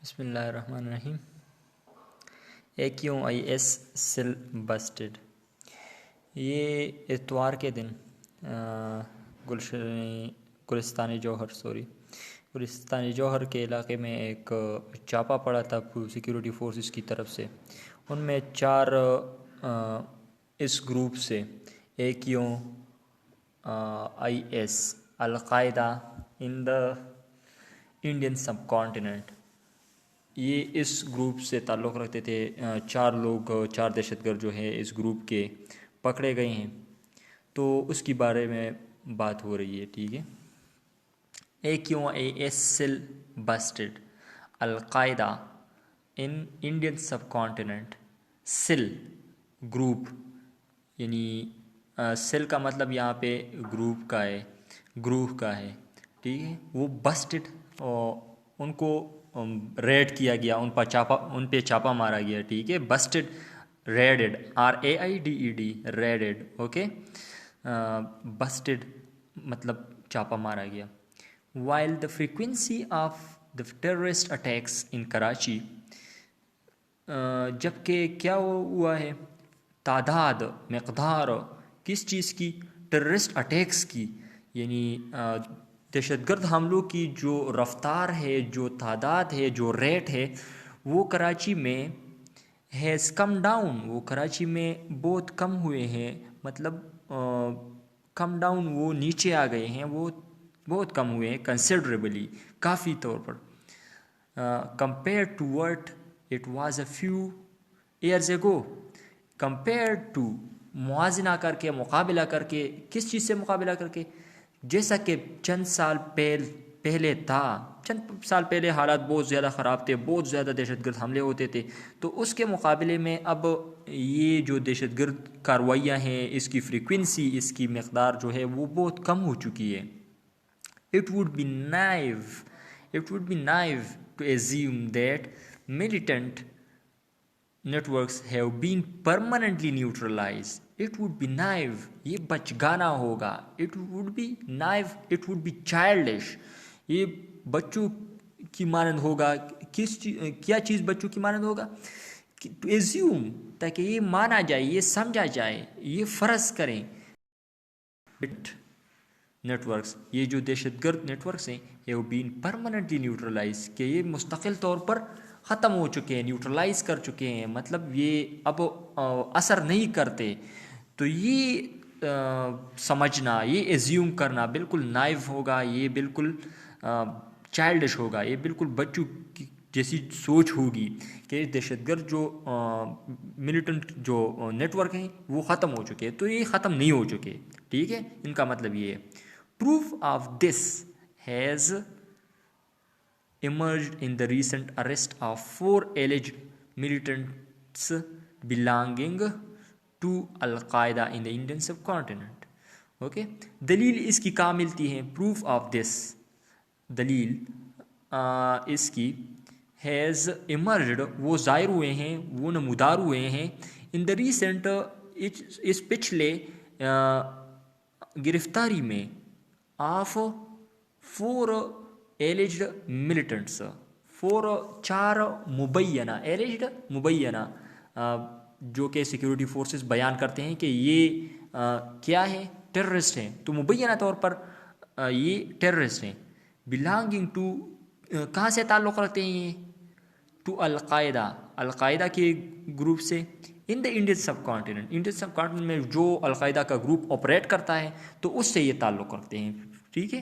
بسم اللہ الرحمن الرحیم۔ AQIS cell busted. یہ اتوار کے دن گلستان جوہر کے علاقے میں ایک چھاپا پڑا تھا سیکیورٹی فورسز کی طرف سے۔ ان میں 4 اس گروپ سے AQIS al Qaeda in the Indian sub continent, یہ اس گروپ سے تعلق رکھتے تھے۔ 4 لوگ 4 دہشت گرد جو ہیں اس گروپ کے پکڑے گئے ہیں، تو اس کی بارے میں بات ہو رہی ہے، ٹھیک ہے۔ AQIS سیل بسٹڈ، القاعدہ ان انڈین سب کانٹیننٹ۔ سیل گروپ، یعنی سیل کا مطلب یہاں پہ گروپ کا ہے، گروہ کا ہے، ٹھیک ہے۔ وہ بسٹڈ، ان کو ریڈ کیا گیا، ان پہ چھاپا مارا گیا، ٹھیک ہے۔ بسٹڈ، ریڈڈ، RAIDED، ریڈڈ، اوکے۔ بسٹڈ مطلب چھاپا مارا گیا۔ While the frequency of the terrorist attacks in Karachi، جبکہ کیا ہوا ہے، تعداد، مقدار کس چیز کی؟ ٹیررسٹ اٹیکس کی، یعنی دہشت گرد حملوں کی جو رفتار ہے، جو تعداد ہے، جو ریٹ ہے، وہ کراچی میں ہیز کم ڈاؤن، وہ کراچی میں بہت کم ہوئے ہیں، مطلب کم ڈاؤن، وہ نیچے آ گئے ہیں، وہ بہت کم ہوئے ہیں، کنسیڈریبلی، کافی طور پر، compared to what it was a few years ago، compared to، موازنہ کر کے، مقابلہ کر کے، کس چیز سے مقابلہ کر کے؟ جیسا کہ چند سال پہلے تھا، چند سال پہلے حالات بہت زیادہ خراب تھے، بہت زیادہ دہشت گرد حملے ہوتے تھے، تو اس کے مقابلے میں اب یہ جو دہشت گرد کارروائیاں ہیں، اس کی فریکوینسی، اس کی مقدار جو ہے وہ بہت کم ہو چکی ہے۔ It would be naive to assume that militant networks have been permanently neutralized. It would be naive، یہ بچگانہ ہوگا۔ It would be naive، it would be childish، یہ بچوں کی مانند ہوگا۔ کیا چیز بچوں کی مانند ہوگا؟ To assume، تاکہ یہ مانا جائے، یہ سمجھا جائے، یہ فرض کریں، نیٹورکس، یہ جو دہشت گرد نیٹورکس ہیں، have been permanently neutralized، کہ یہ مستقل طور پر ختم ہو چکے ہیں، نیوٹرلائز کر چکے ہیں، مطلب یہ اب اثر نہیں کرتے۔ تو یہ سمجھنا، یہ ایزیوم کرنا بالکل نائیو ہوگا، یہ بالکل چائلڈش ہوگا، یہ بالکل بچوں کی جیسی سوچ ہوگی کہ دہشت گرد جو ملیٹنٹ جو نیٹ ورک ہیں وہ ختم ہو چکے ہیں۔ تو یہ ختم نہیں ہو چکے، ٹھیک ہے، ان کا مطلب یہ ہے۔ Proof of this has emerged in the recent arrest of 4 alleged militants belonging to Al-Qaeda in the Indian subcontinent. Okay? دلیل اس کی کہاں ملتی ہے؟ Proof of this، دلیل اس کی has emerged، وہ ظاہر ہوئے ہیں، وہ نمودار ہوئے ہیں، in the recent، اس پچھلے گرفتاری میں، of 4 alleged militants، 4 مبینہ، alleged مبینہ، جو کہ سیکیورٹی فورسز بیان کرتے ہیں کہ یہ کیا ہے؟ ٹیررسٹ ہیں، تو مبینہ طور پر یہ ٹیررسٹ ہیں۔ belonging to، کہاں سے تعلق رکھتے ہیں یہ؟ to القاعدہ، القاعدہ کے گروپ سے، in the Indian subcontinent, Indian subcontinent میں جو القاعدہ کا گروپ آپریٹ کرتا ہے، تو اس سے یہ تعلق رکھتے ہیں، ٹھیک ہے۔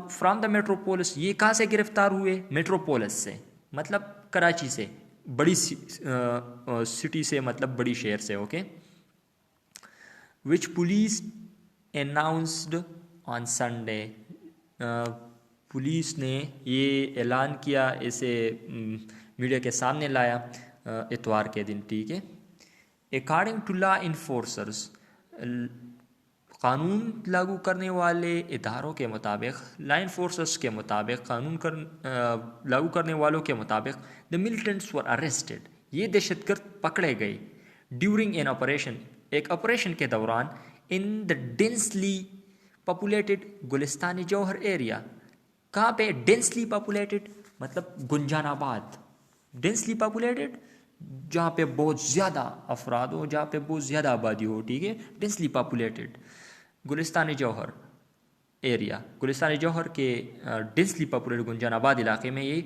فرام دا میٹروپولس، یہ کہاں سے گرفتار ہوئے؟ میٹروپولس سے، مطلب کراچی سے، بڑی سٹی سے، مطلب بڑی شہر سے، اوکے۔ وچ پولیس اناؤنسڈ آن سنڈے، پولیس نے یہ اعلان کیا، اسے میڈیا کے سامنے لایا اتوار کے دن، ٹھیک ہے۔ اکارڈنگ ٹو لا انفورسرز، قانون لاگو کرنے والے اداروں کے مطابق، لا انفورسرز کے مطابق، قانون لاگو کرنے والوں کے مطابق، the militants were arrested، یہ دہشت گرد پکڑے گئے، ڈیورنگ این آپریشن، ایک آپریشن کے دوران، ان دا ڈینسلی پاپولیٹڈ گلستان جوہر ایریا، کہاں پہ؟ ڈینسلی پاپولیٹڈ مطلب گنجان آباد، ڈینسلی پاپولیٹڈ جہاں پہ بہت زیادہ افراد ہو، جہاں پہ بہت زیادہ آبادی ہو، ٹھیک ہے، ڈینسلی پاپولیٹڈ۔ گلستان جوہر ایریا، گلستان جوہر کے ڈینسلی پاپولیٹڈ گنجان آباد علاقے میں یہ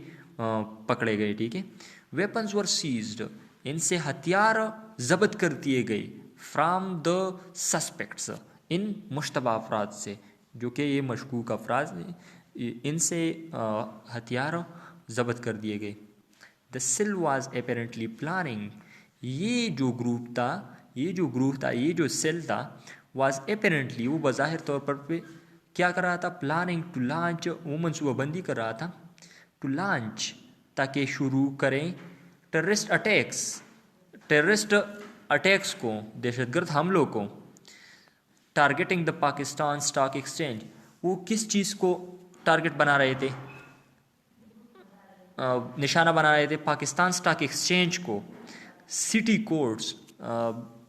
پکڑے گئے، ٹھیک ہے۔ ویپنز ور سیزڈ، ان سے ہتھیار ضبط کر دیے گئے، فرام دا سسپیکٹس، ان مشتبہ افراد سے، جو کہ یہ مشکوک افراد ہیں، ان سے ہتھیار ضبط کر دیے گئے۔ دا سیل واز اپیرنٹلی پلاننگ، یہ جو گروپ تھا، یہ جو سیل تھا، واز اپیرنٹلی، وہ بظاہر طور پر کیا کر رہا تھا؟ پلاننگ ٹو لانچ، وہ منصوبہ بندی کر رہا تھا، ٹو لانچ، تاکہ شروع کریں ٹیررسٹ اٹیکس کو، دہشت گرد حملوں کو، targeting the Pakistan stock exchange, وہ کس چیز کو ٹارگیٹ بنا رہے تھے؟ نشانہ بنا رہے تھے پاکستان اسٹاک ایکسچینج کو، سٹی کورٹس،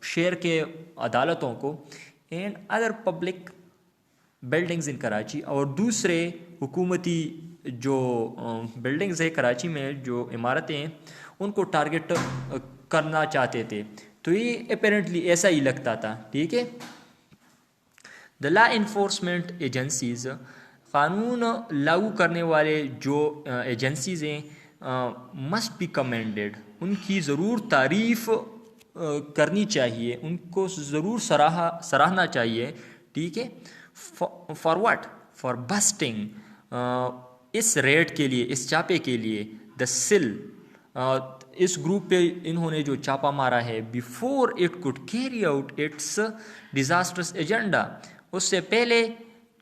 شہر کے عدالتوں کو، اینڈ ادر پبلک بلڈنگز ان کراچی، اور دوسرے حکومتی جو بلڈنگز ہے کراچی میں، جو عمارتیں ہیں، ان کو ٹارگیٹ کرنا چاہتے تھے۔ تو یہ اپیرنٹلی ایسا ہی لگتا تھا، ٹھیک ہے۔ دا لا انفورسمنٹ ایجنسیز، قانون لاگو کرنے والے جو ایجنسیز ہیں، مسٹ بی کمینڈیڈ، ان کی ضرور تعریف کرنی چاہیے، ان کو ضرور سراہنا چاہیے، ٹھیک ہے۔ For what? فار بسٹنگ، اس ریڈ کے لیے، اس چھاپے کے لیے، دا سیل، اس گروپ پہ انہوں نے جو چھاپا مارا ہے، before it could carry out its disastrous agenda, اس سے پہلے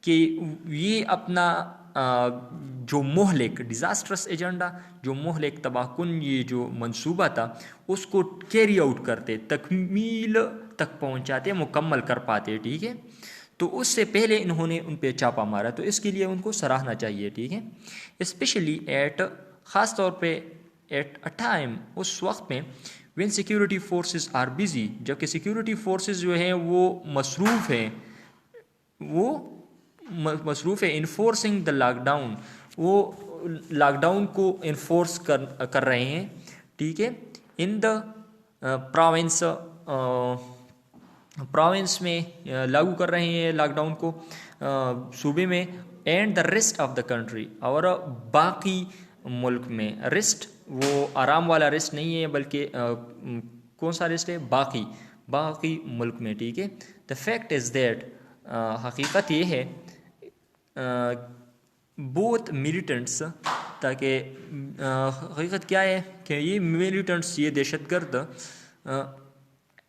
کہ یہ اپنا جو مہلک، ڈیزاسٹرس ایجنڈا، جو مہلک تباہ کن یہ جو منصوبہ تھا، اس کو کیری آؤٹ کرتے، تکمیل تک پہنچاتے، مکمل کر پاتے، ٹھیک ہے۔ تو اس سے پہلے انہوں نے ان پہ چھاپا مارا، تو اس کے لیے ان کو سراہنا چاہیے، ٹھیک ہے۔ اسپیشلی خاص طور پہ ایٹ اے ٹائم، اس وقت میں، when security forces are busy, جبکہ سیکیورٹی فورسز جو ہیں وہ مصروف ہیں، انفورسنگ دا لاک ڈاؤن، وہ لاک ڈاؤن کو انفورس کر رہے ہیں، ٹھیک ہے، ان دا پراونس میں لاگو کر رہے ہیں لاک ڈاؤن کو، صوبے میں، and the rest of the country, اور باقی ملک میں۔ ریسٹ وہ آرام والا ریسٹ نہیں ہے، بلکہ کون سا ریسٹ ہے؟ باقی ملک میں، ٹھیک ہے۔ دا فیکٹ از دیٹ، حقیقت یہ ہے، بوتھ ملیٹنٹس، تاکہ حقیقت کیا ہے کہ یہ ملیٹنٹس، یہ دہشت گرد،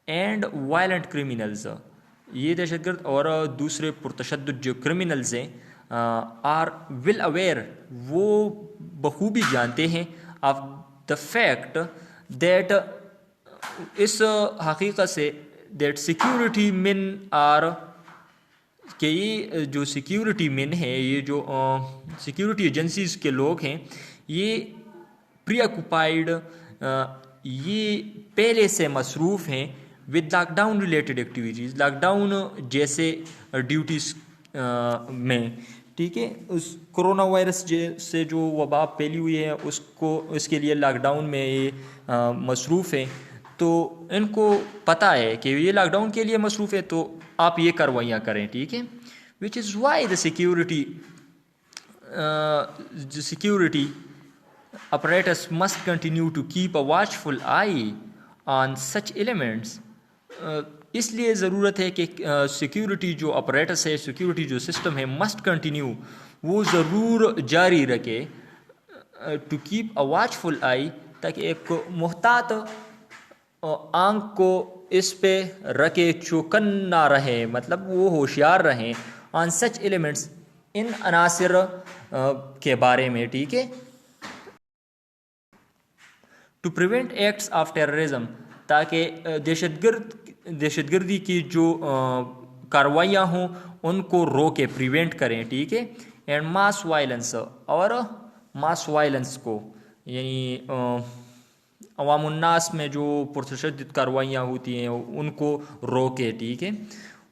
اینڈ وائلنٹ کرمینلز، یہ دہشت گرد اور دوسرے پرتشدد جو کرمینلز ہیں، آر ویل اویئر، وہ بخوبی جانتے ہیں، آف دا فیکٹ دیٹ، اس حقیقت سے، دیٹ سیکیورٹی مین آر، کہ یہ جو سیکیورٹی مین ہے، یہ جو سیکیورٹی ایجنسیز کے لوگ ہیں، یہ پری آکوپائڈ، یہ پہلے سے مصروف ہیں with lockdown related activities, lockdown جیسے ڈیوٹیز میں، ٹھیک ہے۔ اس کرونا وائرس سے جو وبا پھیلی ہوئی ہے، اس کے لیے لاک ڈاؤن میں یہ مصروف ہیں، تو ان کو پتہ ہے کہ یہ لاک ڈاؤن کے لیے مصروف ہے، تو آپ یہ کاروائیاں کریں، ٹھیک ہے۔ Which is why the security apparatus must continue to keep a watchful eye on such elements، اس لیے ضرورت ہے کہ سیکیورٹی جو اپریٹس ہے، سیکیورٹی جو سسٹم ہے، مسٹ کنٹینیو، وہ ضرور جاری رکھے، ٹو کیپ اے واچفل آئی، تاکہ ایک محتاط آنکھ کو اس پہ رکھے، چوکن نہ رہے، مطلب وہ ہوشیار رہیں، آن سچ ایلیمنٹس، ان عناصر کے بارے میں، ٹھیک ہے۔ To prevent acts of terrorism, تاکہ دہشت گردی کی جو کاروائیاں ہوں ان کو روکے، پریونٹ کریں، ٹھیک ہے۔ اینڈ ماس وائلنس، اور ماس وائلنس کو، یعنی عوام الناس میں جو پرتشدد کاروائیاں ہوتی ہیں ان کو روکے، ٹھیک ہے۔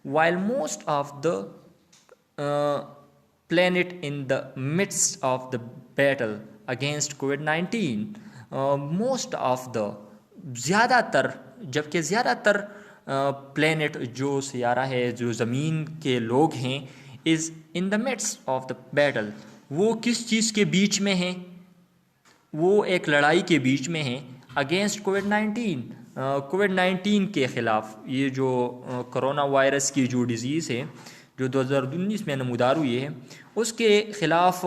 While most of the planet in the midst of the battle against COVID-19. Most of the زیادہ تر جبکہ زیادہ تر پلینٹ جو سیارہ ہے جو زمین کے لوگ ہیں از ان دا midst آف دا بیٹل. وہ کس چیز کے بیچ میں ہیں؟ وہ ایک لڑائی کے بیچ میں ہیں اگینسٹ کووڈ-19. کووڈ-19 کے خلاف. یہ جو کرونا وائرس کی جو ڈیزیز ہے جو 2019 میں نمودار ہوئی ہے اس کے خلاف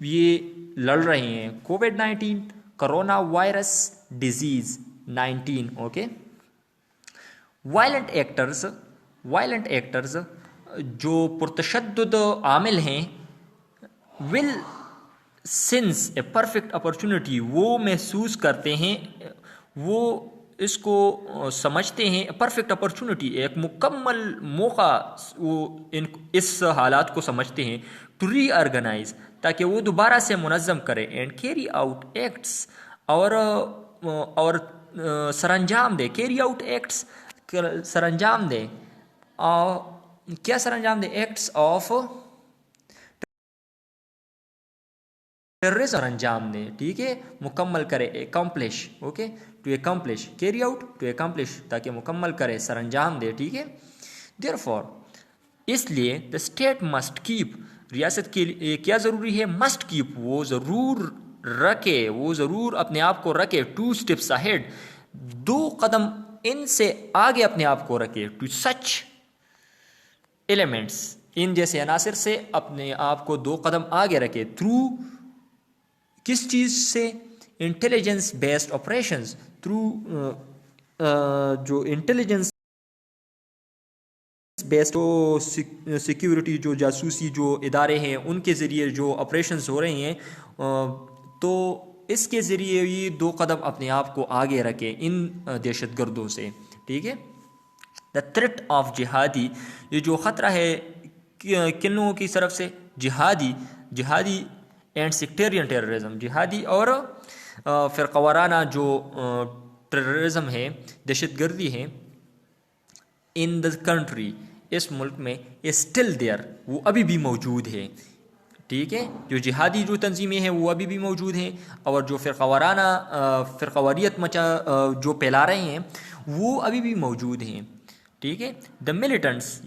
یہ لڑ رہے ہیں. COVID-19 corona virus disease 19. Okay. Violent actors جو پرتشدد عامل ہیں ول سینس اے پرفیکٹ اپرچونٹی. وہ محسوس کرتے ہیں، وہ اس کو سمجھتے ہیں پرفیکٹ اپرچونٹی، ایک مکمل موقع. وہ اس حالات کو سمجھتے ہیں ٹو ری آرگنائز، تاکہ وہ دوبارہ سے منظم کرے. اینڈ کیری آؤٹ ایکٹس، اور سر انجام دے. کیری آؤٹ ایکٹس، سر انجام دے. کیا سر انجام دے؟ ایکٹس آف ٹیررزم انجام دے. ٹھیک ہے، مکمل کرے. Accomplish. Okay, to accomplish. Carry out to accomplish, تاکہ مکمل کرے، سر انجام دے. ٹھیک ہے. دیئر فور، اس لیے دا اسٹیٹ مسٹ کیپ، ریاست کے لیے کیا ضروری ہے؟ مسٹ کیپ، وہ ضرور رکھے، وہ ضرور اپنے آپ کو رکھے. 2 steps ahead، 2 قدم ان سے آگے اپنے آپ کو رکھے. ٹو سچ ایلیمنٹس، ان جیسے عناصر سے اپنے آپ کو 2 قدم آگے رکھے. تھرو کس چیز سے؟ Intelligence based operations. تھرو جو انٹیلیجنس بیسڈ جو سیکیورٹی، جو جاسوسی جو ادارے ہیں ان کے ذریعے جو آپریشنز ہو رہے ہیں، تو اس کے ذریعے یہ 2 قدم اپنے آپ کو آگے رکھے ان دہشت گردوں سے. ٹھیک ہے. دا تھریٹ آف جہادی، یہ جو خطرہ ہے کن لوگوں کی طرف سے؟ جہادی اینڈ سیکٹیرین ٹیررزم. جہادی اور فرقہ وارانہ جو ٹیررزم ہے، دہشت گردی ہے. ان دا کنٹری، اس ملک میں. اسٹل دیئر، وہ ابھی بھی موجود ہے. ٹھیک ہے. جو جہادی جو تنظیمیں ہیں وہ ابھی بھی موجود ہیں، اور جو فرقہ واریت جو پھیلا رہے ہیں وہ ابھی بھی موجود ہیں. ٹھیک ہے. دا ملیٹنٹس،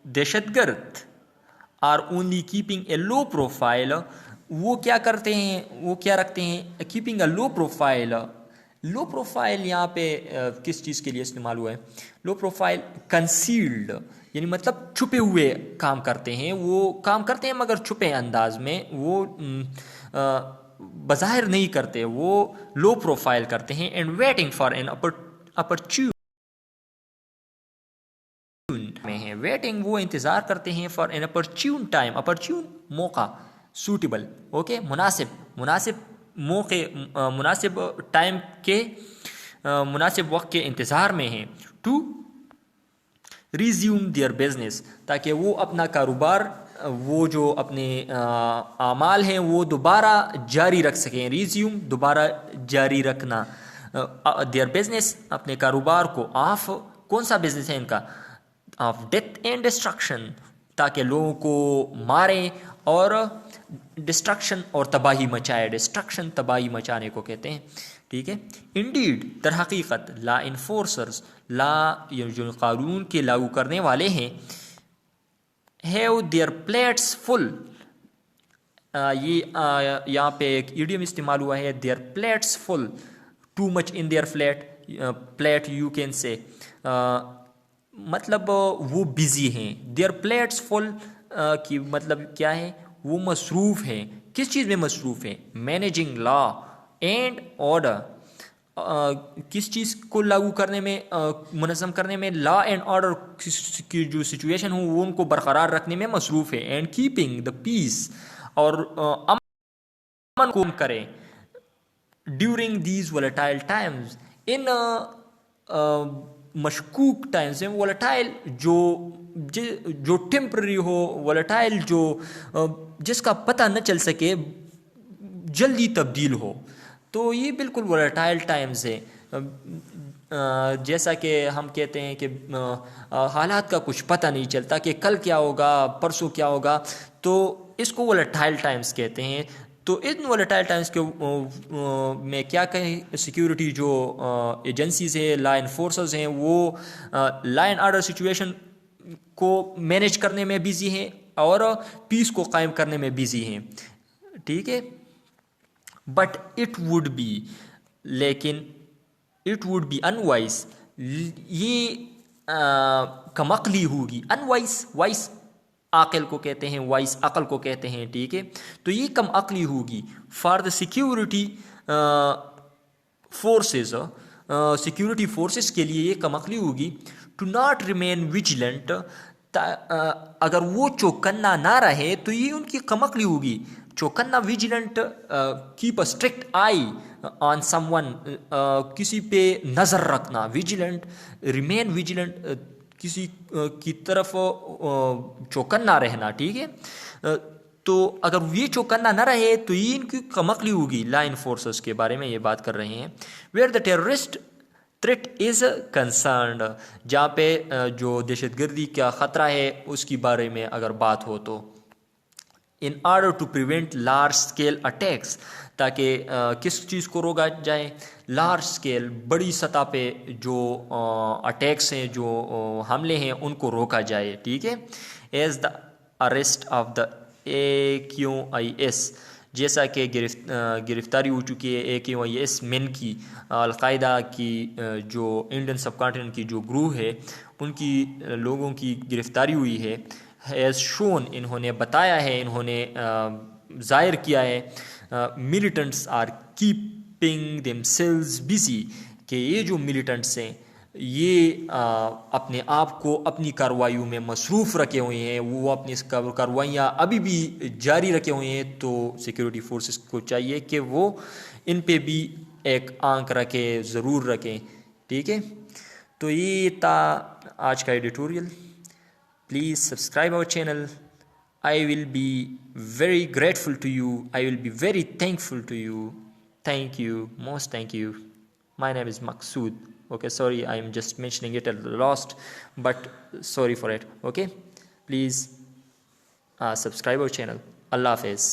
دہشت گرد، are only keeping a low profile. وہ کیا کرتے ہیں؟ وہ کیا رکھتے ہیں؟ Keeping a low profile. Low profile یہاں پہ کس چیز کے لیے استعمال ہوا ہے؟ لو پروفائل کنسیلڈ، یعنی مطلب چھپے ہوئے کام کرتے ہیں. وہ کام کرتے ہیں مگر چھپے انداز میں، وہ بظاہر نہیں کرتے، وہ لو پروفائل کرتے ہیں. And waiting for an opportune میں ہے. ویٹنگ، وہ انتظار کرتے ہیں. For an opportune time, opportune موقع. سوٹیبل، اوکے، مناسب موقع، مناسب ٹائم کے، مناسب وقت کے انتظار میں ہیں. ٹو ریزیوم دیئر بزنس، تاکہ وہ اپنا کاروبار، وہ جو اپنے اعمال ہیں وہ دوبارہ جاری رکھ سکیں. ریزیوم، دوبارہ جاری رکھنا. دیئر بزنس، اپنے کاروبار کو. آف، کون سا بزنس ہے ان کا؟ آف ڈیتھ اینڈ ڈسٹرکشن، تاکہ لوگوں کو مارے اور ڈسٹرکشن اور تباہی مچائے. ڈسٹرکشن، تباہی مچانے کو کہتے ہیں. ٹھیک ہے. انڈیڈ، در حقیقت. لا انفورسرز، لا جو قانون کے لاگو کرنے والے ہیں. ہیو دیئر پلیٹس فل، یہ یہاں پہ ایک ایڈیم استعمال ہوا ہے. Their plate's full, too much in their plate you can say, مطلب وہ بزی ہیں. دیئر پلیٹس فل کی مطلب کیا ہے؟ وہ مصروف ہیں. کس چیز میں مصروف ہیں؟ Managing law and order. کس چیز کو لاگو کرنے میں، منظم کرنے میں؟ لا اینڈ آرڈر کی جو سچویشن ہو وہ ان کو برقرار رکھنے میں مصروف ہے. اینڈ کیپنگ دا پیس، اور امن کو کریں. ڈیورنگ دیز ولیٹائل ٹائمز، ان مشکوک ٹائمز میں. ولیٹائل جو ٹیمپرری ہو، ولیٹائل جو جس کا پتہ نہ چل سکے، جلدی تبدیل ہو، تو یہ بالکل ولیٹائل ٹائمز ہے. جیسا کہ ہم کہتے ہیں کہ حالات کا کچھ پتہ نہیں چلتا کہ کل کیا ہوگا، پرسوں کیا ہوگا. تو اس کو ولیٹائل ٹائمز کہتے ہیں. تو ان ولیٹائل ٹائمز کے میں کیا کہیں، سیکیورٹی جو ایجنسیز ہیں، لا انفورسرز ہیں، وہ لا اینڈ آرڈر سچویشن کو مینیج کرنے میں بیزی ہیں اور پیس کو قائم کرنے میں بیزی ہیں. ٹھیک ہے. بٹ اٹ وڈ بی، لیکن اٹ وڈ بی انوائز، یہ کم عقلی ہوگی. انوائز، وائس عاقل کو کہتے ہیں، وائس عقل کو کہتے ہیں. ٹھیک ہے. تو یہ کم عقلی ہوگی for the security forces, security forces کے لیے یہ کم عقلی ہوگی ٹو ناٹ ریمین ویجیلنٹ. اگر وہ چوکنا نہ رہے تو یہ ان کی کم عقلی ہوگی. چوکنا، vigilant, keep a strict eye on someone, کسی پہ نظر رکھنا. ویجیلنٹ، ریمین ویجیلنٹ، کسی کی طرف چوکنا رہنا. ٹھیک ہے. تو اگر یہ چوکنا نہ رہے تو یہ ان کی کم عقلی ہوگی. لا انفورسرز کے بارے میں یہ بات کر رہے ہیں. Where the terrorist threat is concerned, جہاں پہ جو دہشت گردی کا خطرہ ہے اس کی بارے میں اگر بات ہو تو. In order to prevent large scale attacks, تاکہ کس چیز کو روکا جائے؟ لارج اسکیل، بڑی سطح پہ جو اٹیکس ہیں، جو حملے ہیں، ان کو روکا جائے. ٹھیک ہے. As the arrest of the AQIS، جیسا کہ گرفتاری ہو چکی ہے AQIS مین کی، القاعدہ کی جو انڈین سب کانٹیننٹ کی جو گروہ ہے ان کی لوگوں کی گرفتاری ہوئی ہے. ہیز شون، انہوں نے بتایا ہے، انہوں نے ظاہر کیا ہے. Militants are keeping themselves busy, کہ یہ جو ملیٹنٹس ہیں یہ اپنے آپ کو اپنی کارروائیوں میں مصروف رکھے ہوئے ہیں، وہ اپنی کارروائیاں ابھی بھی جاری رکھے ہوئے ہیں. تو سیکیورٹی فورسز کو چاہیے کہ وہ ان پہ بھی ایک آنکھ رکھے، ضرور رکھیں. ٹھیک ہے. تو یہ تھا آج کا editorial. Please subscribe our channel. I will be very grateful to you. I will be very thankful to you. Thank you. Most thank you. My name is Maqsood. Okay, sorry, I am just mentioning it at last, but sorry for it. Okay, please subscribe our channel. Allah Hafiz.